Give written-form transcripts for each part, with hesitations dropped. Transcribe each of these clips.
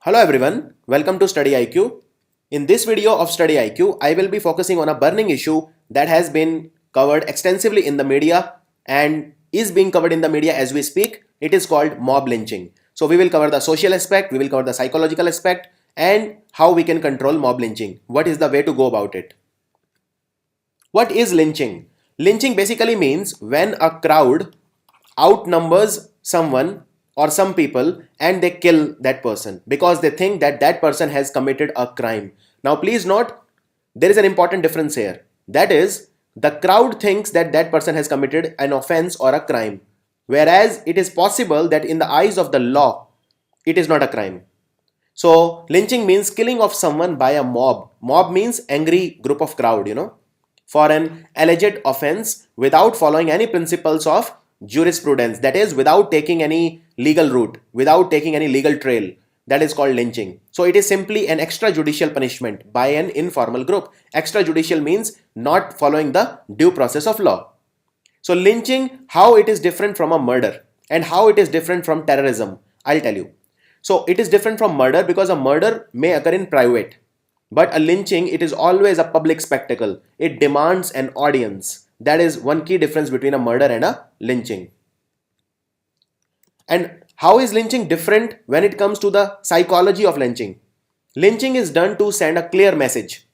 Hello everyone, welcome to StudyIQ. In this video of StudyIQ, I will be focusing on a burning issue that has been covered extensively in the media and is being covered in the media as we speak. It is called mob lynching. So we will cover the social aspect, we will cover the psychological aspect and how we can control mob lynching. What is the way to go about it? What is lynching? Lynching basically means when a crowd outnumbers someone or some people and they kill that person because they think that that person has committed a crime. Now please note, there is an important difference here. That is, the crowd thinks that that person has committed an offense or a crime, whereas it is possible that in the eyes of the law, it is not a crime. So lynching means killing of someone by a mob. Mob means angry group of crowd, for an alleged offense without following any principles of jurisprudence, that is without taking any legal route, without taking any legal trail. That is called lynching. So it is simply an extrajudicial punishment by an informal group. Extrajudicial means not following the due process of law. So lynching, how it is different from a murder and how it is different from terrorism, I'll tell you. So it is different from murder because a murder may occur in private, but a lynching, it is always a public spectacle. It demands an audience. That is one key difference between a murder and a lynching. And how is lynching different when it comes to the psychology of lynching? Lynching is done to send a clear message.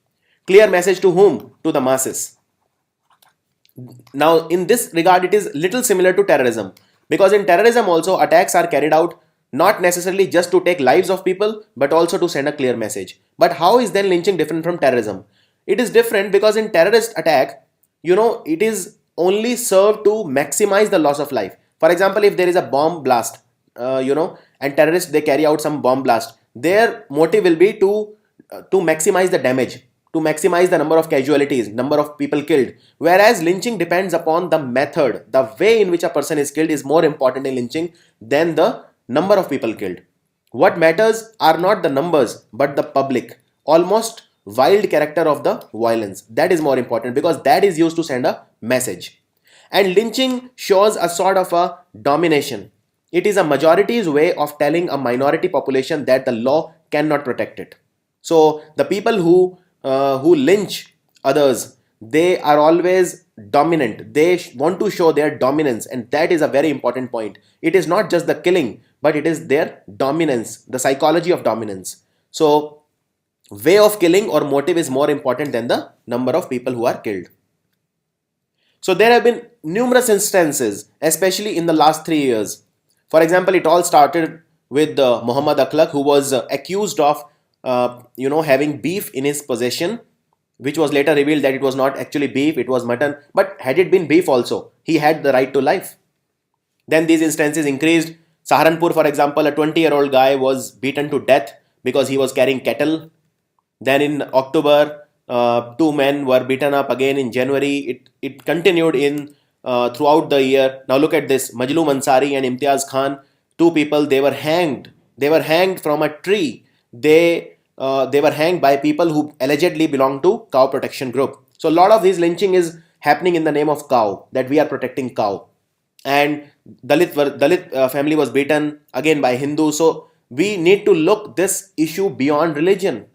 Clear message to whom? To the masses. Now in this regard, it is little similar to terrorism, because in terrorism also attacks are carried out not necessarily just to take lives of people, but also to send a clear message. But how is then lynching different from terrorism? It is different because in terrorist attack, it is only served to maximize the loss of life. For example, if there is a bomb blast, and terrorists, they carry out some bomb blast, their motive will be to maximize the damage, to maximize the number of casualties, number of people killed. Whereas lynching depends upon the method, the way in which a person is killed is more important in lynching than the number of people killed. What matters are not the numbers, but the public, almost wild character of the violence. That is more important because that is used to send a message. And lynching shows a sort of a domination. It is a majority's way of telling a minority population that the law cannot protect it. So the people who lynch others, they are always dominant. They want to show their dominance, and that is a very important point. It is not just the killing, but it is their dominance, the psychology of dominance. So way of killing or motive is more important than the number of people who are killed. So there have been numerous instances, especially in the last 3 years. For example, it all started with Muhammad Akhlaq, who was accused of having beef in his possession, which was later revealed that it was not actually beef, it was mutton. But had it been beef also, he had the right to life. Then these instances increased. Saharanpur, for example, a 20-year-old guy was beaten to death because he was carrying cattle. Then in October, 2 men were beaten up again in January. It continued in throughout the year. Now look at this. Majloom Ansari and Imtiaz Khan, 2 people, they were hanged. They were hanged from a tree. They were hanged by people who allegedly belonged to cow protection group. So a lot of this lynching is happening in the name of cow, that we are protecting cow. And Dalit family was beaten again by Hindu. So we need to look this issue beyond religion.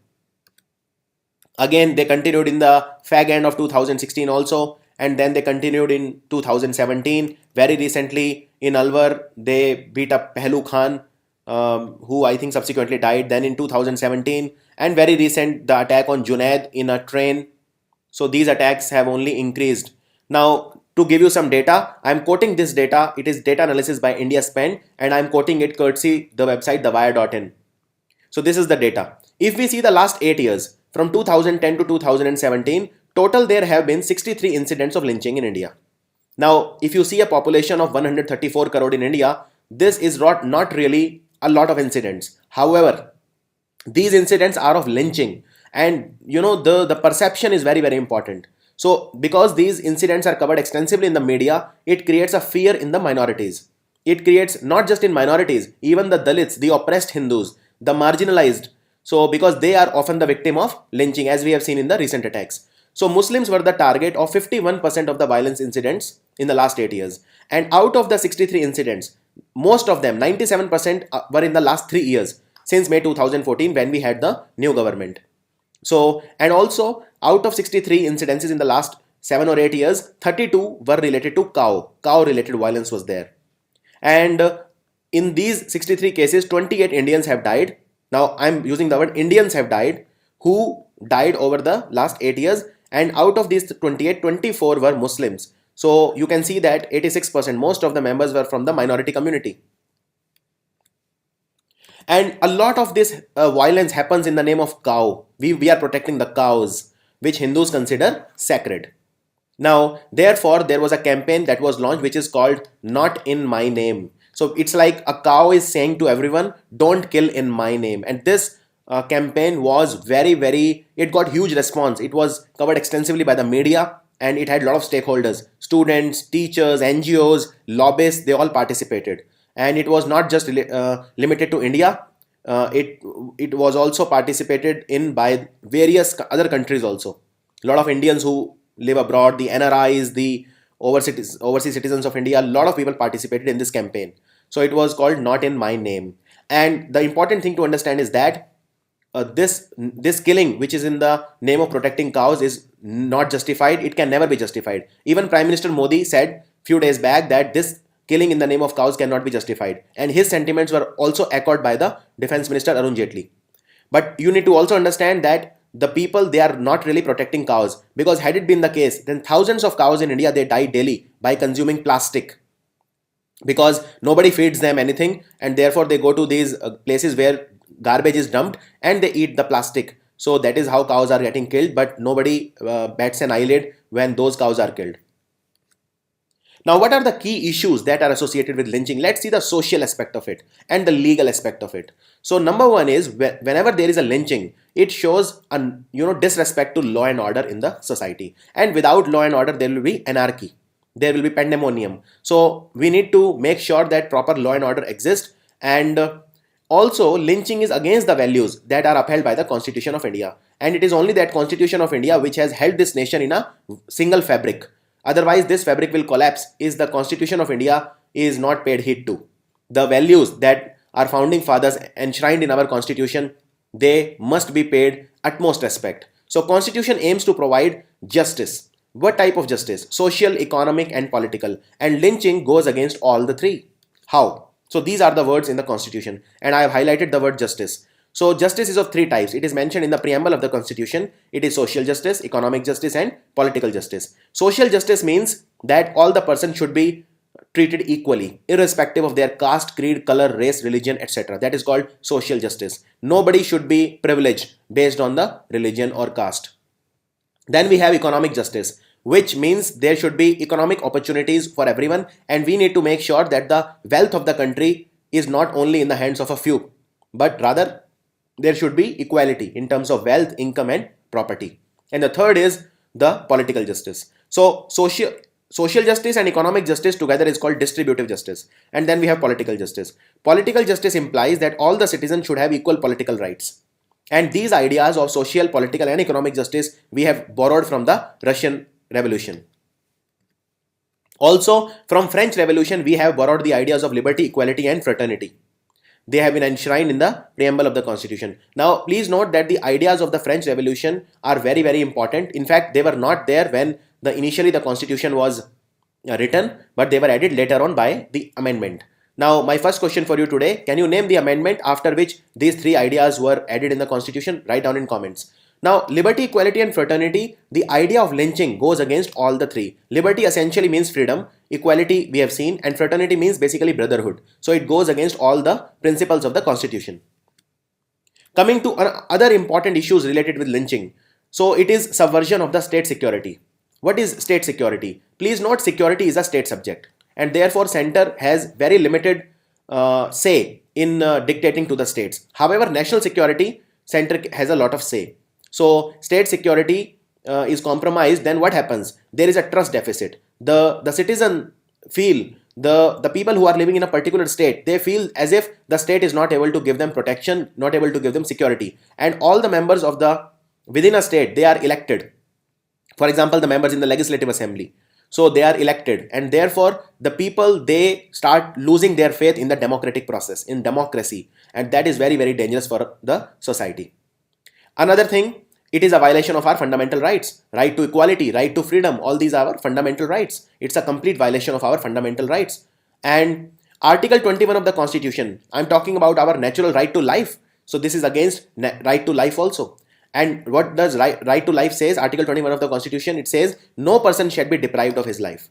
Again, they continued in the fag end of 2016 also, and then they continued in 2017. Very recently in Alwar, they beat up Pehlu Khan, who I think subsequently died. Then in 2017, and very recent, the attack on Junaid in a train. So these attacks have only increased. Now, to give you some data, I am quoting this data. It is data analysis by India Spend, and I am quoting it courtesy the website thewire.in. So this is the data. If we see the last 8 years, from 2010 to 2017, total there have been 63 incidents of lynching in India. Now, if you see a population of 134 crore in India, this is not really a lot of incidents. However, these incidents are of lynching, and the perception is very, very important. So because these incidents are covered extensively in the media, it creates a fear in the minorities. It creates not just in minorities, even the Dalits, the oppressed Hindus, the marginalized. So because they are often the victim of lynching, as we have seen in the recent attacks. So Muslims were the target of 51% of the violence incidents in the last 8 years. And out of the 63 incidents, most of them, 97%, were in the last 3 years. since May 2014 when we had the new government. So, and also out of 63 incidences in the last 7 or 8 years, 32 were related to cow related violence was there. And in these 63 cases, 28 Indians have died. Now I'm using the word Indians have died, who died over the last 8 years, and out of these 28, 24 were Muslims. So you can see that 86%, most of the members were from the minority community. And a lot of this violence happens in the name of cow. We are protecting the cows, which Hindus consider sacred. Now, therefore, there was a campaign that was launched which is called Not in My Name. So it's like a cow is saying to everyone, don't kill in my name. And this campaign was it got huge response. It was covered extensively by the media and it had a lot of stakeholders, students, teachers, NGOs, lobbyists, they all participated. And it was not just limited to India. It was also participated in by various other countries also. A lot of Indians who live abroad, the NRIs, the overseas citizens of India, a lot of people participated in this campaign. So it was called Not in My Name. And the important thing to understand is that this killing, which is in the name of protecting cows, is not justified. It can never be justified. Even Prime Minister Modi said few days back that this killing in the name of cows cannot be justified. And his sentiments were also echoed by the Defense Minister Arun Jaitley. But you need to also understand that the people, they are not really protecting cows, because had it been the case, then thousands of cows in India, they die daily by consuming plastic, because nobody feeds them anything, and therefore they go to these places where garbage is dumped and they eat the plastic. So that is how cows are getting killed, but nobody bats an eyelid when those cows are killed. Now, what are the key issues that are associated with lynching? Let's see the social aspect of it and the legal aspect of it. So number one is, whenever there is a lynching, it shows disrespect to law and order in the society. And without law and order, there will be anarchy. There will be pandemonium. So we need to make sure that proper law and order exists. And also, lynching is against the values that are upheld by the Constitution of India. And it is only that Constitution of India which has held this nation in a single fabric. Otherwise, this fabric will collapse if the Constitution of India is not paid heed to. The values that our founding fathers enshrined in our Constitution, they must be paid utmost respect. So, Constitution aims to provide justice. What type of justice? Social, economic, and political. And lynching goes against all the three. How? So, these are the words in the Constitution, and I have highlighted the word justice. So justice is of three types. It is mentioned in the preamble of the Constitution. It is social justice, economic justice, and political justice. Social justice means that all the persons should be treated equally, irrespective of their caste, creed, color, race, religion, etc. That is called social justice. Nobody should be privileged based on the religion or caste. Then we have economic justice, which means there should be economic opportunities for everyone, and we need to make sure that the wealth of the country is not only in the hands of a few, but rather there should be equality in terms of wealth, income, and property. And the third is the political justice. So social justice and economic justice together is called distributive justice. And then we have political justice. Political justice implies that all the citizens should have equal political rights. And these ideas of social, political, and economic justice we have borrowed from the Russian Revolution. Also, from French Revolution, we have borrowed the ideas of liberty, equality, and fraternity. They have been enshrined in the preamble of the Constitution. Now, please note that the ideas of the French Revolution are very, very important. In fact, they were not there when initially the Constitution was written, but they were added later on by the amendment. Now, my first question for you today, can you name the amendment after which these three ideas were added in the Constitution? Write down in comments. Now, liberty, equality, and fraternity, the idea of lynching goes against all the three. Liberty essentially means freedom, equality we have seen, and fraternity means basically brotherhood. So it goes against all the principles of the Constitution. Coming to other important issues related with lynching. So it is subversion of the state security. What is state security? Please note, security is a state subject, and therefore center has very limited say in dictating to the states. However, national security, center has a lot of say. So state security is compromised, then what happens? There is a trust deficit. The citizen feel, the people who are living in a particular state, they feel as if the state is not able to give them protection, not able to give them security. And all the members of within a state, they are elected. For example, the members in the Legislative Assembly. So they are elected, and therefore the people, they start losing their faith in the democratic process, in democracy. and that is very, very dangerous for the society. Another thing, it is a violation of our fundamental rights. Right to equality, right to freedom, all these are our fundamental rights. It's a complete violation of our fundamental rights. And Article 21 of the Constitution, I'm talking about our natural right to life. So this is against right to life also. And what does right to life says? Article 21 of the Constitution, it says no person shall be deprived of his life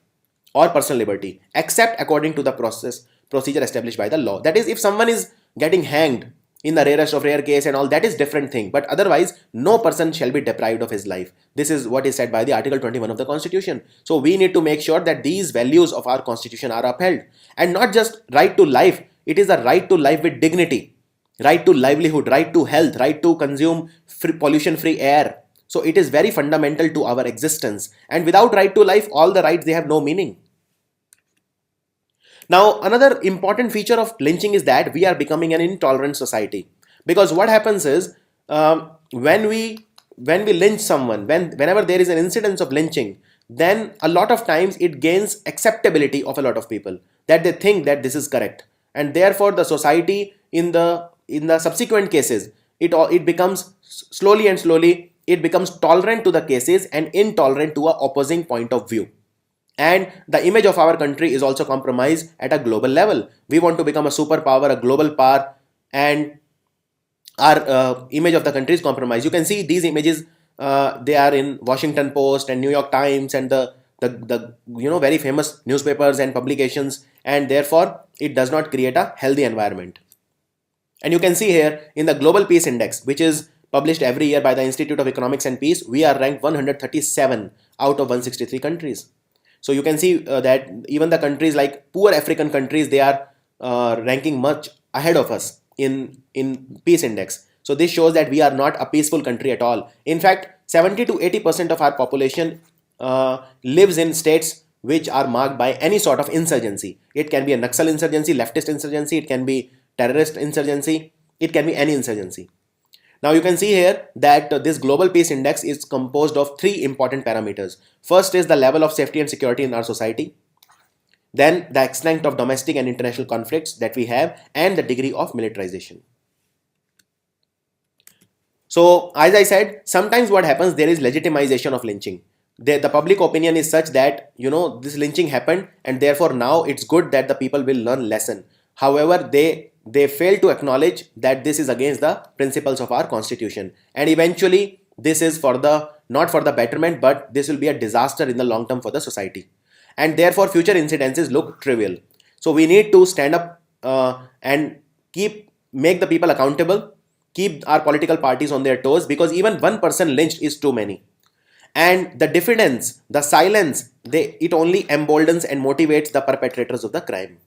or personal liberty except according to the procedure established by the law. That is, if someone is getting hanged in the rarest of rare case and all, that is different thing, but otherwise no person shall be deprived of his life. This is what is said by the Article 21 of the Constitution. So we need to make sure that these values of our Constitution are upheld, and not just right to life, it is a right to life with dignity, right to livelihood, right to health, right to consume pollution free air. So it is very fundamental to our existence, and without right to life, all the rights, they have no meaning. Now, another important feature of lynching is that we are becoming an intolerant society, because what happens is when we lynch someone, whenever there is an incidence of lynching, then a lot of times it gains acceptability of a lot of people, that they think that this is correct, and therefore the society in the subsequent cases, it becomes slowly it becomes tolerant to the cases and intolerant to a opposing point of view. And the image of our country is also compromised at a global level. We want to become a superpower, a global power, and our image of the country is compromised. You can see these images, they are in Washington Post and New York Times and the very famous newspapers and publications, and therefore it does not create a healthy environment. And you can see here in the Global Peace Index, which is published every year by the Institute of Economics and Peace, we are ranked 137 out of 163 countries. So you can see that even the countries like poor African countries, they are ranking much ahead of us in peace index. So this shows that we are not a peaceful country at all. In fact, 70 to 80% of our population lives in states which are marked by any sort of insurgency. It can be a Naxal insurgency, leftist insurgency, it can be terrorist insurgency, it can be any insurgency. Now you can see here that this Global Peace Index is composed of three important parameters. First is the level of safety and security in our society. Then the extent of domestic and international conflicts that we have, and the degree of militarization. So as I said, sometimes what happens, there is legitimization of lynching. The public opinion is such that, this lynching happened and therefore now it's good that the people will learn lesson. However, they fail to acknowledge that this is against the principles of our constitution, and eventually this is not for the betterment, but this will be a disaster in the long term for the society, and therefore future incidences look trivial. So we need to stand up and make the people accountable, keep our political parties on their toes, because even one person lynched is too many, and the diffidence, the silence, it only emboldens and motivates the perpetrators of the crime.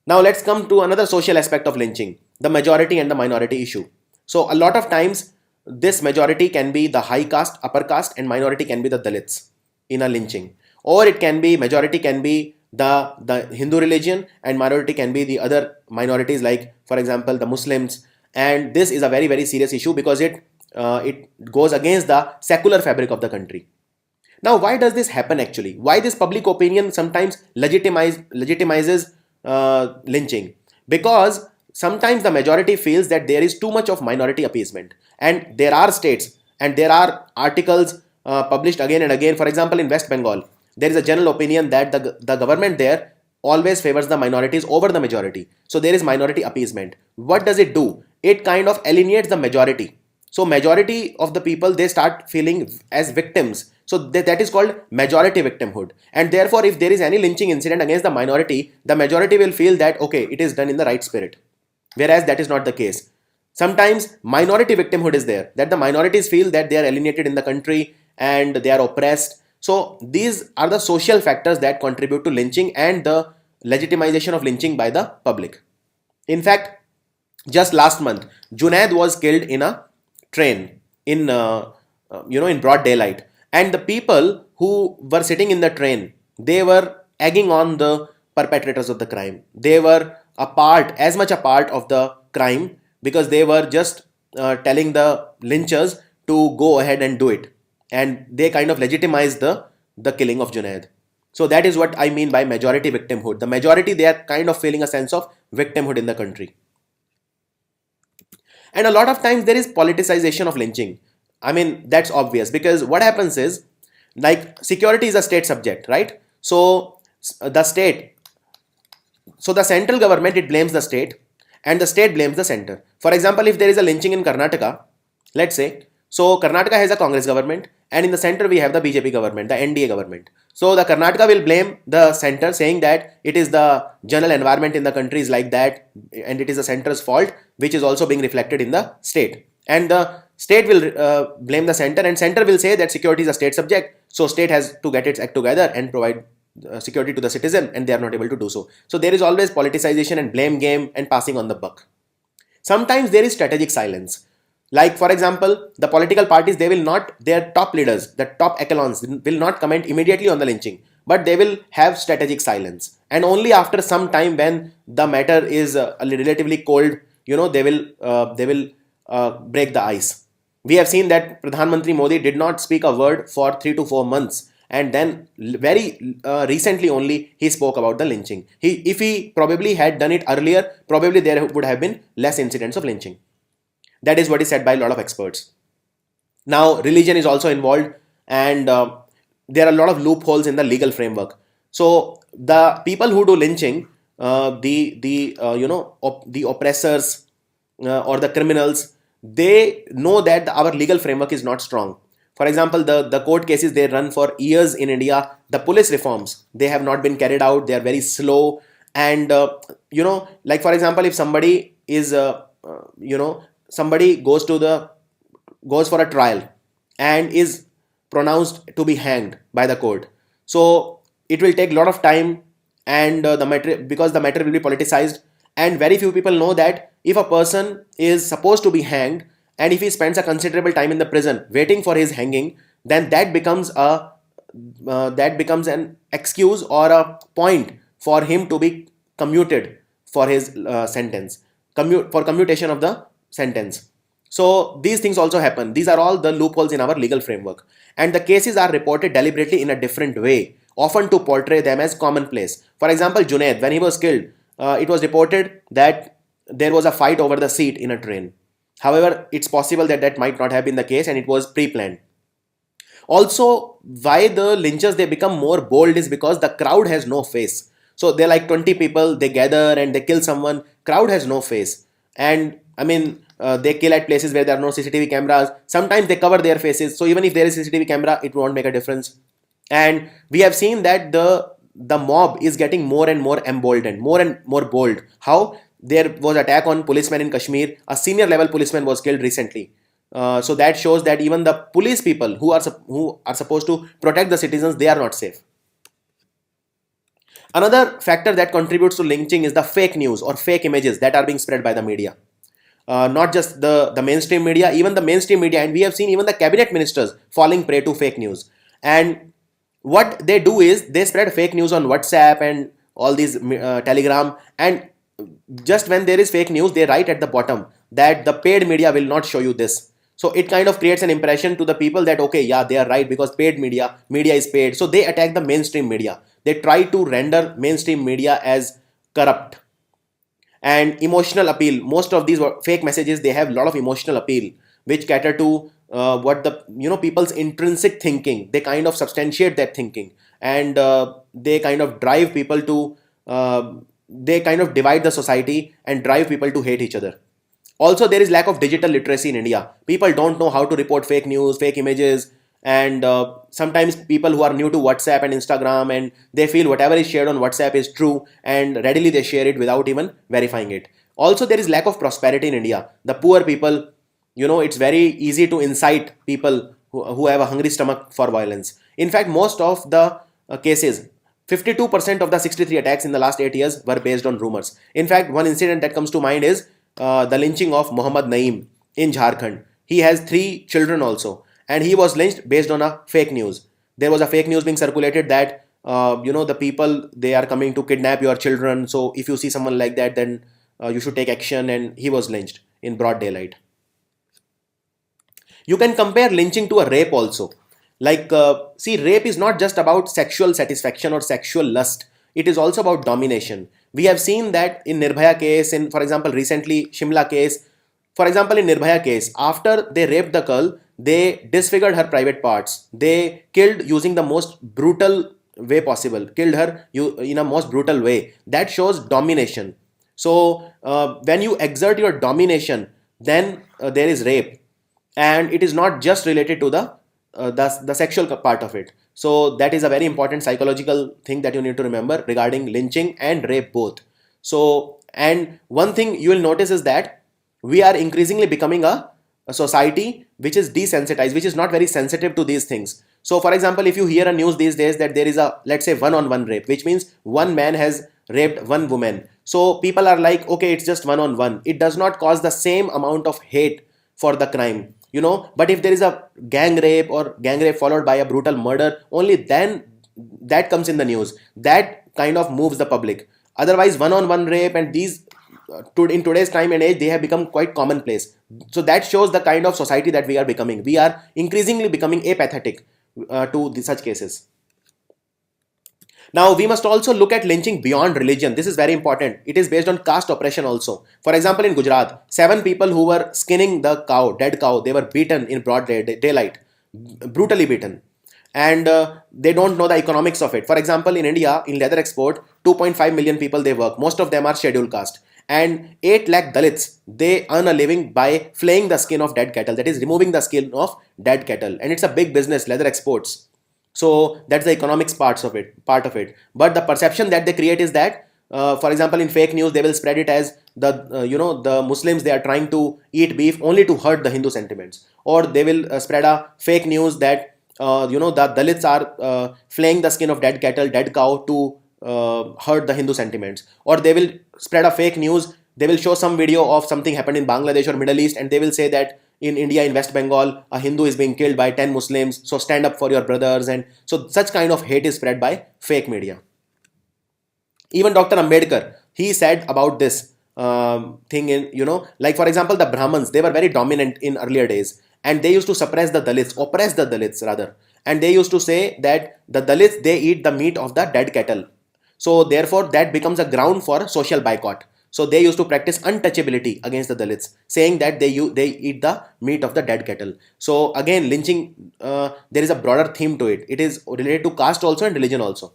Now let's come to another social aspect of lynching, the majority and the minority issue. So a lot of times this majority can be the high caste, upper caste, and minority can be the Dalits in a lynching. Or it can be, majority can be the Hindu religion and minority can be the other minorities, like for example the Muslims. And this is a very, very serious issue because it goes against the secular fabric of the country. Now why does this happen actually? Why this public opinion sometimes legitimizes lynching? Because sometimes the majority feels that there is too much of minority appeasement, and there are states and there are articles published again and again. For example, in West Bengal, there is a general opinion that the government there always favors the minorities over the majority. So there is minority appeasement. What does it do? It kind of alienates the majority. So majority of the people, they start feeling as victims. So that is called majority victimhood. And therefore, if there is any lynching incident against the majority will feel that, okay, it is done in the right spirit. Whereas that is not the case. Sometimes minority victimhood is there, that the minorities feel that they are alienated in the country and they are oppressed. So these are the social factors that contribute to lynching and the legitimization of lynching by the public. In fact, just last month, Junaid was killed in a train in broad daylight. And the people who were sitting in the train, they were egging on the perpetrators of the crime. They were as much a part of the crime, because they were just telling the lynchers to go ahead and do it. And they kind of legitimized the killing of Junaid. So that is what I mean by majority victimhood. The majority, they are kind of feeling a sense of victimhood in the country. And a lot of times there is politicization of lynching. I mean, that's obvious, because what happens is, like, security is a state subject, right? So the state, so the central government, it blames the state, and the state blames the center. For example, if there is a lynching in Karnataka, let's say, so Karnataka has a Congress government, and in the center we have the BJP government, the NDA government. So the Karnataka will blame the center, saying that it is the general environment in the country is like that, and it is the center's fault, which is also being reflected in the state. And the state will blame the center, and center will say that security is a state subject, so state has to get its act together and provide security to the citizen, and they are not able to do so. So there is always politicization and blame game and passing on the buck. Sometimes there is strategic silence. Like, for example, the political parties, they will not, their top leaders, the top echelons will not comment immediately on the lynching, but they will have strategic silence. And only after some time, when the matter is relatively cold, they will break the ice. We have seen that Pradhan Mantri Modi did not speak a word for 3 to 4 months, and then very recently only he spoke about the lynching. If he probably had done it earlier, probably there would have been less incidents of lynching. That is what is said by a lot of experts. Now, religion is also involved, and there are a lot of loopholes in the legal framework. So the people who do lynching, the oppressors or the criminals, they know that our legal framework is not strong. For example, the court cases, they run for years in India. The police reforms, they have not been carried out. They are very slow. And like, for example, if somebody is somebody goes for a trial and is pronounced to be hanged by the court, so it will take a lot of time, and because the matter will be politicized, and very few people know that if a person is supposed to be hanged, and if he spends a considerable time in the prison waiting for his hanging, then that becomes an excuse or a point for him to be commuted for his sentence, for commutation of the sentence. So these things also happen. These are all the loopholes in our legal framework, and the cases are reported deliberately in a different way, often to portray them as commonplace. For example, Junaid, when he was killed, it was reported that there was a fight over the seat in a train. However, it's possible that that might not have been the case, and it was pre-planned. Also, why the lynchers, they become more bold is because the crowd has no face. So they're like 20 people, they gather and they kill someone. Crowd has no face. And I mean, they kill at places where there are no CCTV cameras. Sometimes they cover their faces. So even if there is CCTV camera, it won't make a difference. And we have seen that the mob is getting more and more emboldened, more and more bold. How? There was attack on policemen in Kashmir. A senior level policeman was killed recently. So that shows that even the police people who are supposed to protect the citizens, they are not safe. Another factor that contributes to lynching is the fake news or fake images that are being spread by the media. Not just the mainstream media, even the mainstream media, and we have seen even the cabinet ministers falling prey to fake news. And what they do is they spread fake news on WhatsApp and all these Telegram, and just when there is fake news, they write at the bottom that the paid media will not show you this. So it kind of creates an impression to the people that, okay, yeah, they are right, because paid media is paid. So they attack the mainstream media. They try to render mainstream media as corrupt. And emotional appeal. Most of these fake messages, they have a lot of emotional appeal, which cater to what the people's intrinsic thinking. They kind of substantiate that thinking, and they kind of drive people to they kind of divide the society and drive people to hate each other. Also, there is lack of digital literacy in India. People don't know how to report fake news, fake images, and sometimes people who are new to WhatsApp and Instagram, and they feel whatever is shared on WhatsApp is true, and readily they share it without even verifying it. Also, there is lack of prosperity in India. The poor people, it's very easy to incite people who have a hungry stomach for violence. In fact, most of the cases, 52% of the 63 attacks in the last 8 years were based on rumors. In fact, one incident that comes to mind is the lynching of Muhammad Naeem in Jharkhand. He has 3 children also, and he was lynched based on a fake news. There was a fake news being circulated that the people, they are coming to kidnap your children. So if you see someone like that, then you should take action, and he was lynched in broad daylight. You can compare lynching to a rape also. Like, see, rape is not just about sexual satisfaction or sexual lust. It is also about domination. We have seen that in Nirbhaya case, in, for example, recently Shimla case. For example, in Nirbhaya case, after they raped the girl, they disfigured her private parts. They killed using the most brutal way possible. Killed her in a most brutal way. That shows domination. So when you exert your domination, then there is rape, and it is not just related to the sexual part of it. So that is a very important psychological thing that you need to remember regarding lynching and rape both. So, and one thing you will notice is that we are increasingly becoming a society which is desensitized, which is not very sensitive to these things. So for example, if you hear a news these days that there is a, let's say, one-on-one rape, which means one man has raped one woman, so people are like, okay, it's just one-on-one, it does not cause the same amount of hate for the crime, you know. But if there is a gang rape or gang rape followed by a brutal murder, only then that comes in the news, that kind of moves the public. Otherwise, one-on-one rape and these in today's time and age, they have become quite commonplace. So that shows the kind of society that we are becoming. We are increasingly becoming apathetic to such cases. Now, we must also look at lynching beyond religion. This is very important. It is based on caste oppression also. For example, in Gujarat, 7 people who were skinning the cow, dead cow, they were beaten in broad daylight, brutally beaten. And they don't know the economics of it. For example, in India, in leather export, 2.5 million people they work. Most of them are scheduled caste. And 8 lakh Dalits, they earn a living by flaying the skin of dead cattle. That is, removing the skin of dead cattle. And it's a big business, leather exports. So that's the economics part of it. But the perception that they create is that, for example, in fake news, they will spread it as the Muslims, they are trying to eat beef only to hurt the Hindu sentiments. Or they will spread a fake news that, the Dalits are flaying the skin of dead cattle, dead cow to hurt the Hindu sentiments. Or they will spread a fake news. They will show some video of something happened in Bangladesh or Middle East, and they will say that in India, in West Bengal, a Hindu is being killed by 10 Muslims. So stand up for your brothers. And so such kind of hate is spread by fake media. Even Dr. Ambedkar, he said about this thing in, like for example, the Brahmins, they were very dominant in earlier days. And they used to oppress the Dalits rather. And they used to say that the Dalits, they eat the meat of the dead cattle. So therefore, that becomes a ground for social boycott. So they used to practice untouchability against the Dalits, saying that they eat the meat of the dead cattle. So again, lynching, there is a broader theme to it. It is related to caste also and religion also.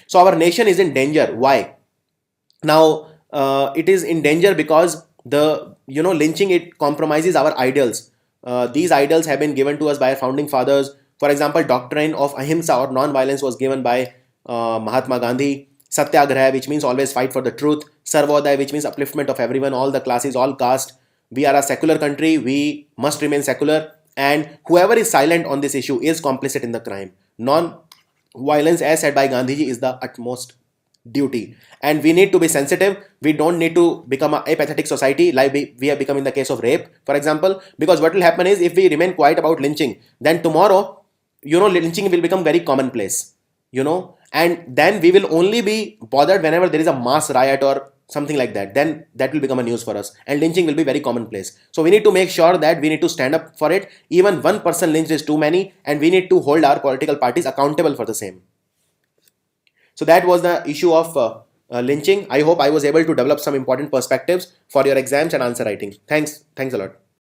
So our nation is in danger. Why? Now, it is in danger because the lynching, it compromises our ideals. These ideals have been given to us by our founding fathers. For example, doctrine of ahimsa or non-violence was given by Mahatma Gandhi. Satyagraha, which means always fight for the truth. Sarvodaya, which means upliftment of everyone, all the classes, all caste. We are a secular country. We must remain secular. And whoever is silent on this issue is complicit in the crime. Non-violence, as said by Gandhiji, is the utmost duty. And we need to be sensitive. We don't need to become an apathetic society like we have become in the case of rape, for example. Because what will happen is, if we remain quiet about lynching, then tomorrow, lynching will become very commonplace. And then we will only be bothered whenever there is a mass riot or something like that. Then that will become a news for us, and lynching will be very commonplace. So we need to make sure that we need to stand up for it. Even one person lynched is too many, and we need to hold our political parties accountable for the same. So that was the issue of lynching. I hope I was able to develop some important perspectives for your exams and answer writing. Thanks a lot.